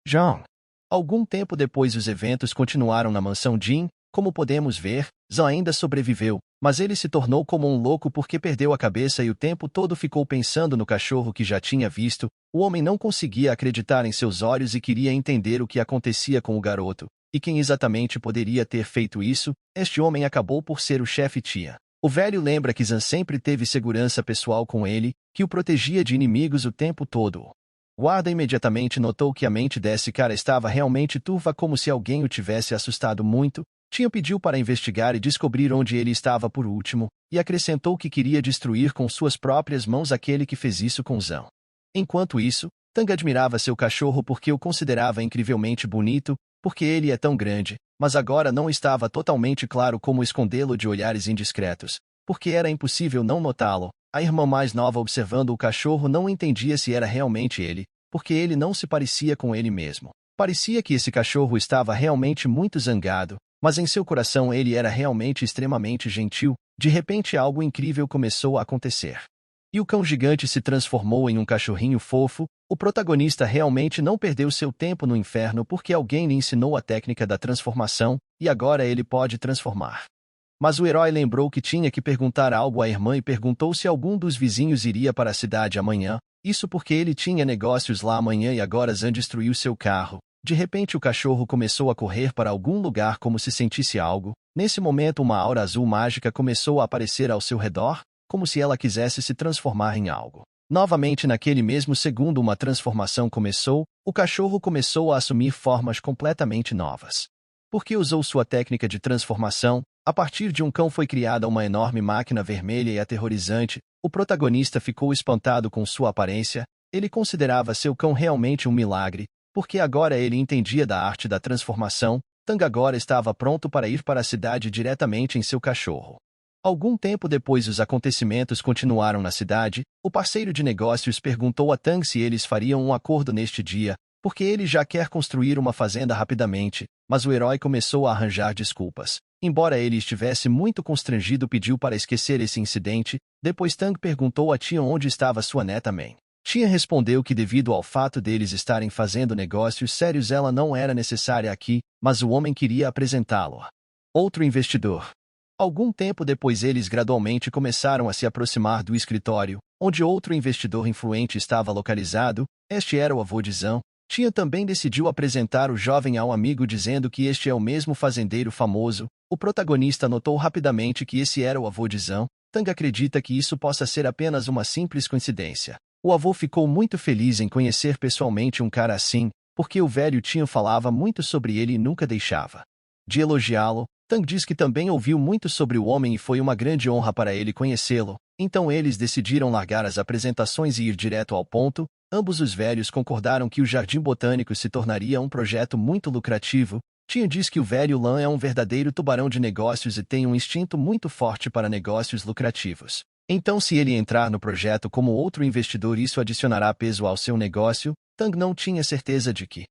Zhang. Algum tempo depois os eventos continuaram na mansão Jin. Como podemos ver, Zan ainda sobreviveu, mas ele se tornou como um louco porque perdeu a cabeça e o tempo todo ficou pensando no cachorro que já tinha visto. O homem não conseguia acreditar em seus olhos e queria entender o que acontecia com o garoto, e quem exatamente poderia ter feito isso. Este homem acabou por ser o chefe Tia. O velho lembra que Zan sempre teve segurança pessoal com ele, que o protegia de inimigos o tempo todo. O guarda imediatamente notou que a mente desse cara estava realmente turva como se alguém o tivesse assustado muito. Tia pediu para investigar e descobrir onde ele estava por último, e acrescentou que queria destruir com suas próprias mãos aquele que fez isso com Zan. Enquanto isso, Tang admirava seu cachorro porque o considerava incrivelmente bonito, porque ele é tão grande, mas agora não estava totalmente claro como escondê-lo de olhares indiscretos, porque era impossível não notá-lo. A irmã mais nova observando o cachorro não entendia se era realmente ele, porque ele não se parecia com ele mesmo. Parecia que esse cachorro estava realmente muito zangado, mas em seu coração ele era realmente extremamente gentil. De repente algo incrível começou a acontecer. E o cão gigante se transformou em um cachorrinho fofo. O protagonista realmente não perdeu seu tempo no inferno porque alguém lhe ensinou a técnica da transformação, e agora ele pode transformar. Mas o herói lembrou que tinha que perguntar algo à irmã e perguntou se algum dos vizinhos iria para a cidade amanhã. Isso porque ele tinha negócios lá amanhã e agora Zan destruiu seu carro. De repente o cachorro começou a correr para algum lugar como se sentisse algo. Nesse momento uma aura azul mágica começou a aparecer ao seu redor, como se ela quisesse se transformar em algo. Novamente naquele mesmo segundo uma transformação começou. O cachorro começou a assumir formas completamente novas. Porque usou sua técnica de transformação, a partir de um cão foi criada uma enorme máquina vermelha e aterrorizante. O protagonista ficou espantado com sua aparência. Ele considerava seu cão realmente um milagre, porque agora ele entendia da arte da transformação. Tang agora estava pronto para ir para a cidade diretamente em seu cachorro. Algum tempo depois os acontecimentos continuaram na cidade. O parceiro de negócios perguntou a Tang se eles fariam um acordo neste dia, porque ele já quer construir uma fazenda rapidamente, mas o herói começou a arranjar desculpas. Embora ele estivesse muito constrangido, pediu para esquecer esse incidente. Depois Tang perguntou a Tia onde estava sua neta Mei. Tia respondeu que devido ao fato deles estarem fazendo negócios sérios ela não era necessária aqui, mas o homem queria apresentá-lo a outro investidor. Algum tempo depois eles gradualmente começaram a se aproximar do escritório, onde outro investidor influente estava localizado. Este era o avô de Zan. Tia também decidiu apresentar o jovem ao amigo dizendo que este é o mesmo fazendeiro famoso. O protagonista notou rapidamente que esse era o avô de Zan. Tang acredita que isso possa ser apenas uma simples coincidência. O avô ficou muito feliz em conhecer pessoalmente um cara assim, porque o velho tio falava muito sobre ele e nunca deixava de elogiá-lo. Tang diz que também ouviu muito sobre o homem e foi uma grande honra para ele conhecê-lo. Então eles decidiram largar as apresentações e ir direto ao ponto. Ambos os velhos concordaram que o Jardim Botânico se tornaria um projeto muito lucrativo. Tia diz que o velho Lan é um verdadeiro tubarão de negócios e tem um instinto muito forte para negócios lucrativos. Então, se ele entrar no projeto como outro investidor, isso adicionará peso ao seu negócio. Tang não tinha certeza de que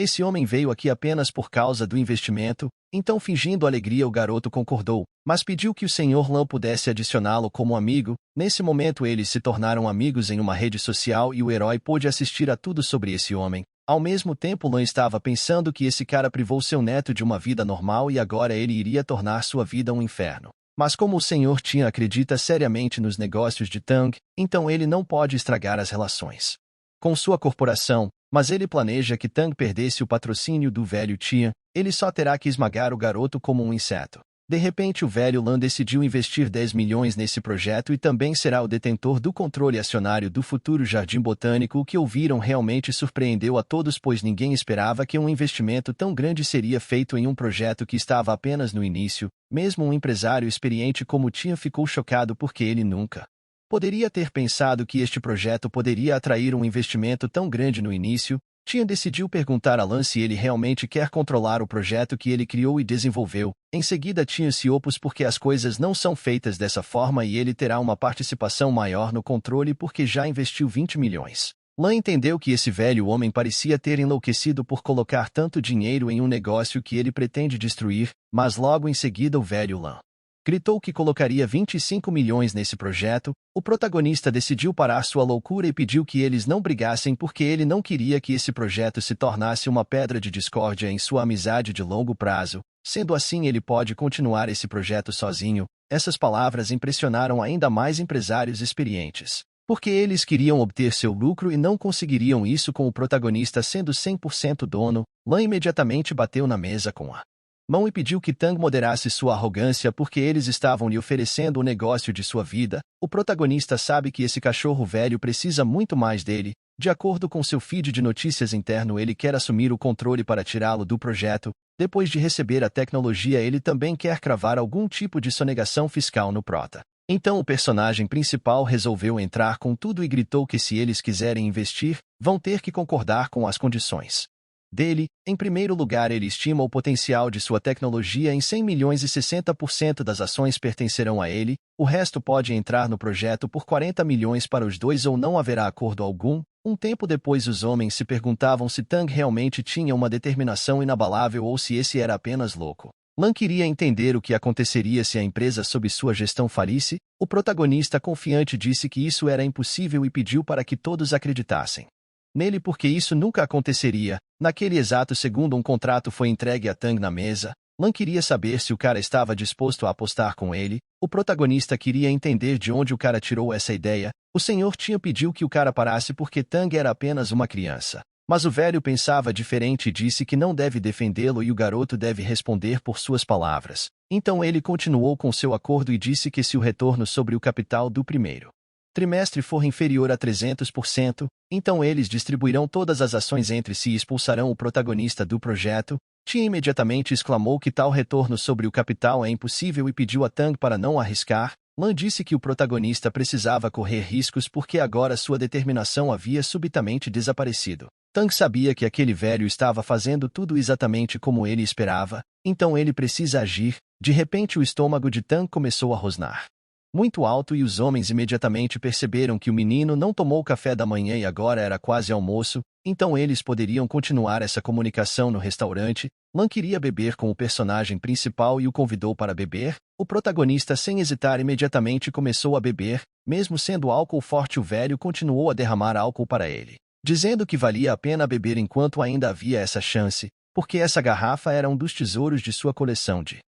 esse homem veio aqui apenas por causa do investimento. Então, fingindo alegria, o garoto concordou, mas pediu que o Sr. Lan pudesse adicioná-lo como amigo. Nesse momento, eles se tornaram amigos em uma rede social e o herói pôde assistir a tudo sobre esse homem. Ao mesmo tempo, Lan estava pensando que esse cara privou seu neto de uma vida normal e agora ele iria tornar sua vida um inferno. Mas como o Sr. Tian acredita seriamente nos negócios de Tang, então ele não pode estragar as relações com sua corporação, mas ele planeja que Tang perdesse o patrocínio do velho Tian. Ele só terá que esmagar o garoto como um inseto. De repente, o velho Lan decidiu investir 10 milhões nesse projeto e também será o detentor do controle acionário do futuro Jardim Botânico. O que ouviram realmente surpreendeu a todos, pois ninguém esperava que um investimento tão grande seria feito em um projeto que estava apenas no início. Mesmo um empresário experiente como Tian ficou chocado porque ele nunca poderia ter pensado que este projeto poderia atrair um investimento tão grande no início. Tian decidiu perguntar a Lan se ele realmente quer controlar o projeto que ele criou e desenvolveu. Em seguida, Tian se opôs porque as coisas não são feitas dessa forma e ele terá uma participação maior no controle porque já investiu 20 milhões. Lan entendeu que esse velho homem parecia ter enlouquecido por colocar tanto dinheiro em um negócio que ele pretende destruir, mas logo em seguida o velho Lan gritou que colocaria 25 milhões nesse projeto. O protagonista decidiu parar sua loucura e pediu que eles não brigassem porque ele não queria que esse projeto se tornasse uma pedra de discórdia em sua amizade de longo prazo. Sendo assim, ele pode continuar esse projeto sozinho. Essas palavras impressionaram ainda mais empresários experientes, porque eles queriam obter seu lucro e não conseguiriam isso com o protagonista sendo 100% dono. Lan imediatamente bateu na mesa com a mão e pediu que Tang moderasse sua arrogância porque eles estavam lhe oferecendo o negócio de sua vida. O protagonista sabe que esse cachorro velho precisa muito mais dele. De acordo com seu feed de notícias interno, ele quer assumir o controle para tirá-lo do projeto. Depois de receber a tecnologia, ele também quer cravar algum tipo de sonegação fiscal no prota. Então o personagem principal resolveu entrar com tudo e gritou que se eles quiserem investir, vão ter que concordar com as condições dele. Em primeiro lugar, ele estima o potencial de sua tecnologia em 100 milhões e 60% das ações pertencerão a ele. O resto pode entrar no projeto por 40 milhões para os dois ou não haverá acordo algum. Um tempo depois, os homens se perguntavam se Tang realmente tinha uma determinação inabalável ou se esse era apenas louco. Lan queria entender o que aconteceria se a empresa sob sua gestão falisse. O protagonista confiante disse que isso era impossível e pediu para que todos acreditassem nele porque isso nunca aconteceria. Naquele exato segundo, um contrato foi entregue a Tang na mesa. Lan queria saber se o cara estava disposto a apostar com ele. O protagonista queria entender de onde o cara tirou essa ideia. O Sr. Tian pediu que o cara parasse porque Tang era apenas uma criança. Mas o velho pensava diferente e disse que não deve defendê-lo e o garoto deve responder por suas palavras. Então ele continuou com seu acordo e disse que se o retorno sobre o capital do primeiro trimestre for inferior a 300%, então eles distribuirão todas as ações entre si e expulsarão o protagonista do projeto. Tian imediatamente exclamou que tal retorno sobre o capital é impossível e pediu a Tang para não arriscar. Lan disse que o protagonista precisava correr riscos porque agora sua determinação havia subitamente desaparecido. Tang sabia que aquele velho estava fazendo tudo exatamente como ele esperava, então ele precisa agir. De repente, o estômago de Tang começou a rosnar muito alto e os homens imediatamente perceberam que o menino não tomou café da manhã e agora era quase almoço, então eles poderiam continuar essa comunicação no restaurante. Lan queria beber com o personagem principal e o convidou para beber. O protagonista, sem hesitar, imediatamente começou a beber. Mesmo sendo álcool forte, o velho continuou a derramar álcool para ele, dizendo que valia a pena beber enquanto ainda havia essa chance, porque essa garrafa era um dos tesouros de sua coleção de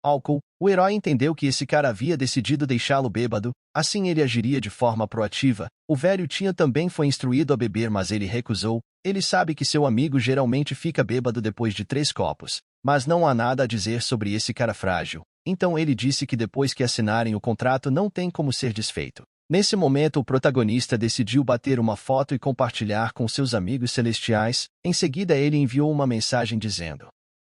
álcool. O herói entendeu que esse cara havia decidido deixá-lo bêbado, assim ele agiria de forma proativa. O velho Tian também foi instruído a beber, mas ele recusou. Ele sabe que seu amigo geralmente fica bêbado depois de 3 copos, mas não há nada a dizer sobre esse cara frágil. Então ele disse que depois que assinarem o contrato não tem como ser desfeito. Nesse momento, o protagonista decidiu bater uma foto e compartilhar com seus amigos celestiais. Em seguida, ele enviou uma mensagem dizendo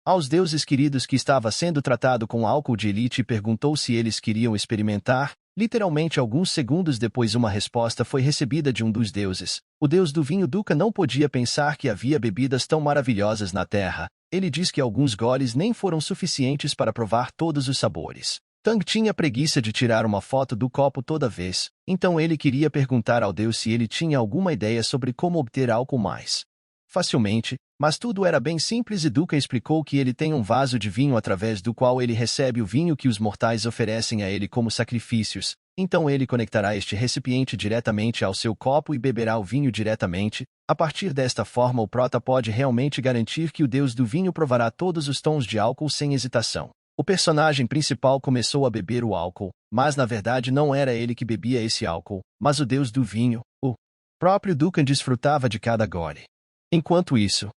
aos deuses queridos que estava sendo tratado com álcool de elite e perguntou se eles queriam experimentar. Literalmente alguns segundos depois uma resposta foi recebida de um dos deuses. O deus do vinho Duca não podia pensar que havia bebidas tão maravilhosas na Terra. Ele diz que alguns goles nem foram suficientes para provar todos os sabores. Tang tinha preguiça de tirar uma foto do copo toda vez, então ele queria perguntar ao deus se ele tinha alguma ideia sobre como obter álcool mais facilmente, mas tudo era bem simples e Duca explicou que ele tem um vaso de vinho através do qual ele recebe o vinho que os mortais oferecem a ele como sacrifícios, então ele conectará este recipiente diretamente ao seu copo e beberá o vinho diretamente. A partir desta forma o prota pode realmente garantir que o deus do vinho provará todos os tons de álcool sem hesitação. O personagem principal começou a beber o álcool, mas na verdade não era ele que bebia esse álcool, mas o deus do vinho, o próprio Dukan desfrutava de cada gole. Enquanto isso,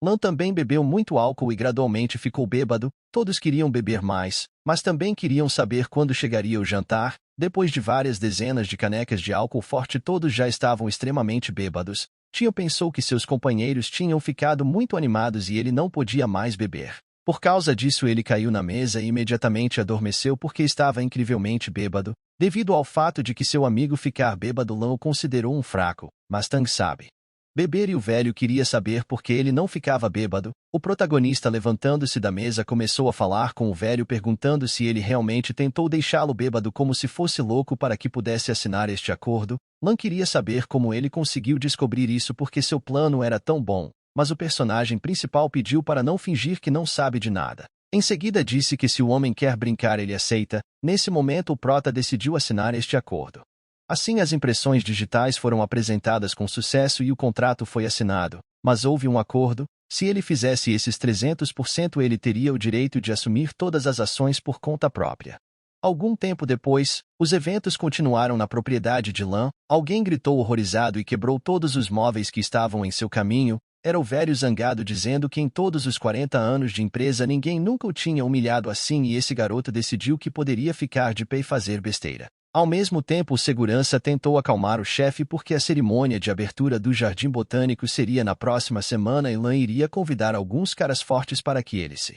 Lan também bebeu muito álcool e gradualmente ficou bêbado. Todos queriam beber mais, mas também queriam saber quando chegaria o jantar. Depois de várias dezenas de canecas de álcool forte, todos já estavam extremamente bêbados. Tio pensou que seus companheiros tinham ficado muito animados e ele não podia mais beber. Por causa disso ele caiu na mesa e imediatamente adormeceu porque estava incrivelmente bêbado. Devido ao fato de que seu amigo ficar bêbado, Lan o considerou um fraco, mas Tang sabe beber e o velho queria saber por que ele não ficava bêbado. O protagonista, levantando-se da mesa, começou a falar com o velho perguntando se ele realmente tentou deixá-lo bêbado como se fosse louco para que pudesse assinar este acordo. Lan queria saber como ele conseguiu descobrir isso porque seu plano era tão bom, mas o personagem principal pediu para não fingir que não sabe de nada. Em seguida disse que se o homem quer brincar ele aceita. Nesse momento o prota decidiu assinar este acordo. Assim as impressões digitais foram apresentadas com sucesso e o contrato foi assinado, mas houve um acordo: se ele fizesse esses 300% ele teria o direito de assumir todas as ações por conta própria. Algum tempo depois, os eventos continuaram na propriedade de Lan. Alguém gritou horrorizado e quebrou todos os móveis que estavam em seu caminho. Era o velho zangado dizendo que em todos os 40 anos de empresa ninguém nunca o tinha humilhado assim e esse garoto decidiu que poderia ficar de pé e fazer besteira. Ao mesmo tempo, o segurança tentou acalmar o chefe porque a cerimônia de abertura do Jardim Botânico seria na próxima semana e Lan iria convidar alguns caras fortes para que ele se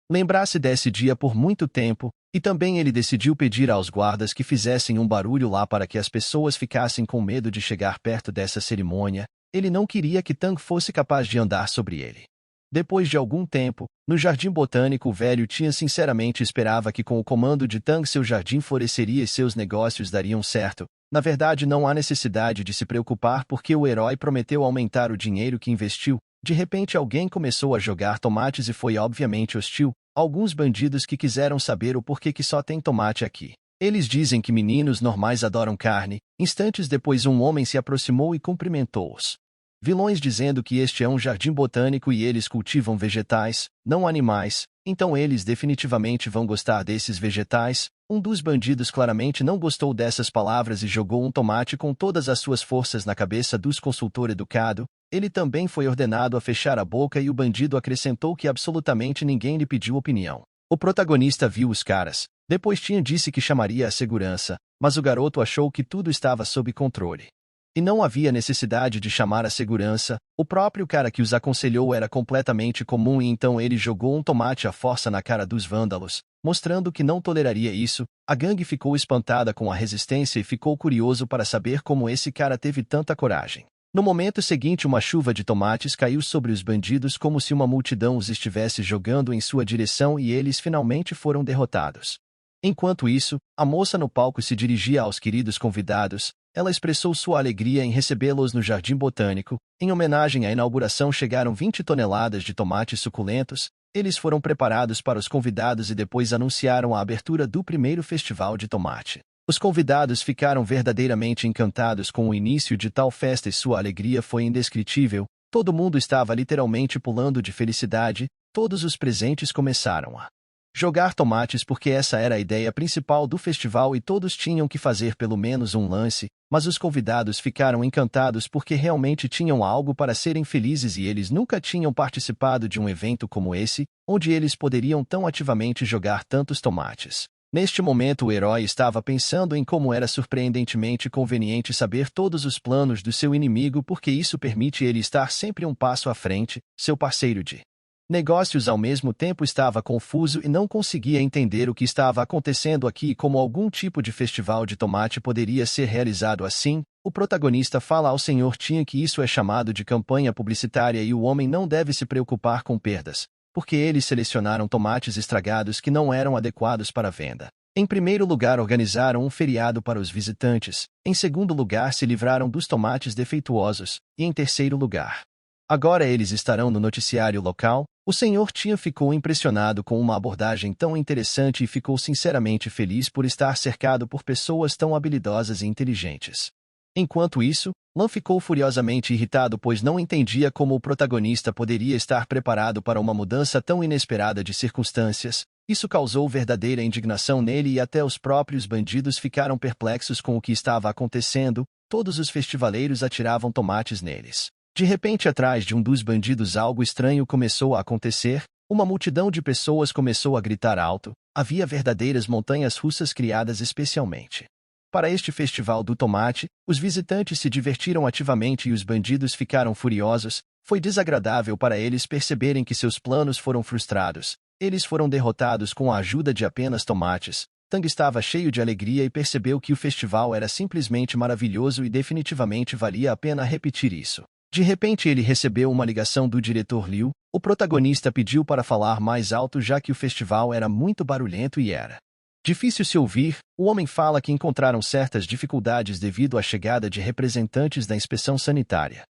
lembrasse desse dia por muito tempo, e também ele decidiu pedir aos guardas que fizessem um barulho lá para que as pessoas ficassem com medo de chegar perto dessa cerimônia. Ele não queria que Tang fosse capaz de andar sobre ele. Depois de algum tempo, no Jardim Botânico, o velho Tian sinceramente esperava que com o comando de Tang seu jardim floresceria e seus negócios dariam certo. Na verdade, não há necessidade de se preocupar porque o herói prometeu aumentar o dinheiro que investiu. De repente alguém começou a jogar tomates e foi obviamente hostil. Alguns bandidos que quiseram saber o porquê que só tem tomate aqui. Eles dizem que meninos normais adoram carne. Instantes depois um homem se aproximou e cumprimentou-os vilões dizendo que este é um jardim botânico e eles cultivam vegetais, não animais, então eles definitivamente vão gostar desses vegetais. Um dos bandidos claramente não gostou dessas palavras e jogou um tomate com todas as suas forças na cabeça dos consultor educado. Ele também foi ordenado a fechar a boca e o bandido acrescentou que absolutamente ninguém lhe pediu opinião. O protagonista viu os caras. Depois Tian disse que chamaria a segurança, mas o garoto achou que tudo estava sob controle. E não havia necessidade de chamar a segurança. O próprio cara que os aconselhou era completamente comum e então ele jogou um tomate à força na cara dos vândalos, mostrando que não toleraria isso. A gangue ficou espantada com a resistência e ficou curioso para saber como esse cara teve tanta coragem. No momento seguinte, uma chuva de tomates caiu sobre os bandidos como se uma multidão os estivesse jogando em sua direção e eles finalmente foram derrotados. Enquanto isso, a moça no palco se dirigia aos queridos convidados. Ela expressou sua alegria em recebê-los no Jardim Botânico. Em homenagem à inauguração chegaram 20 toneladas de tomates suculentos. Eles foram preparados para os convidados e depois anunciaram a abertura do primeiro festival de tomate. Os convidados ficaram verdadeiramente encantados com o início de tal festa e sua alegria foi indescritível. Todo mundo estava literalmente pulando de felicidade. Todos os presentes começaram a jogar tomates porque essa era a ideia principal do festival e todos tinham que fazer pelo menos um lance, mas os convidados ficaram encantados porque realmente tinham algo para serem felizes e eles nunca tinham participado de um evento como esse, onde eles poderiam tão ativamente jogar tantos tomates. Neste momento o herói estava pensando em como era surpreendentemente conveniente saber todos os planos do seu inimigo porque isso permite ele estar sempre um passo à frente. Seu parceiro de Negócios ao mesmo tempo estava confuso e não conseguia entender o que estava acontecendo aqui e como algum tipo de festival de tomate poderia ser realizado assim. O protagonista fala ao Sr. Tinha que isso é chamado de campanha publicitária e o homem não deve se preocupar com perdas, porque eles selecionaram tomates estragados que não eram adequados para venda. Em primeiro lugar, organizaram um feriado para os visitantes. Em segundo lugar, se livraram dos tomates defeituosos. E em terceiro lugar, agora eles estarão no noticiário local. O Sr. Tinha ficou impressionado com uma abordagem tão interessante e ficou sinceramente feliz por estar cercado por pessoas tão habilidosas e inteligentes. Enquanto isso, Lan ficou furiosamente irritado pois não entendia como o protagonista poderia estar preparado para uma mudança tão inesperada de circunstâncias. Isso causou verdadeira indignação nele e até os próprios bandidos ficaram perplexos com o que estava acontecendo. Todos os festivaleiros atiravam tomates neles. De repente, atrás de um dos bandidos algo estranho começou a acontecer. Uma multidão de pessoas começou a gritar alto. Havia verdadeiras montanhas russas criadas especialmente para este festival do tomate. Os visitantes se divertiram ativamente e os bandidos ficaram furiosos. Foi desagradável para eles perceberem que seus planos foram frustrados. Eles foram derrotados com a ajuda de apenas tomates. Tang estava cheio de alegria e percebeu que o festival era simplesmente maravilhoso e definitivamente valia a pena repetir isso. De repente ele recebeu uma ligação do diretor Liu. O protagonista pediu para falar mais alto já que o festival era muito barulhento e era difícil se ouvir. O homem fala que encontraram certas dificuldades devido à chegada de representantes da inspeção sanitária.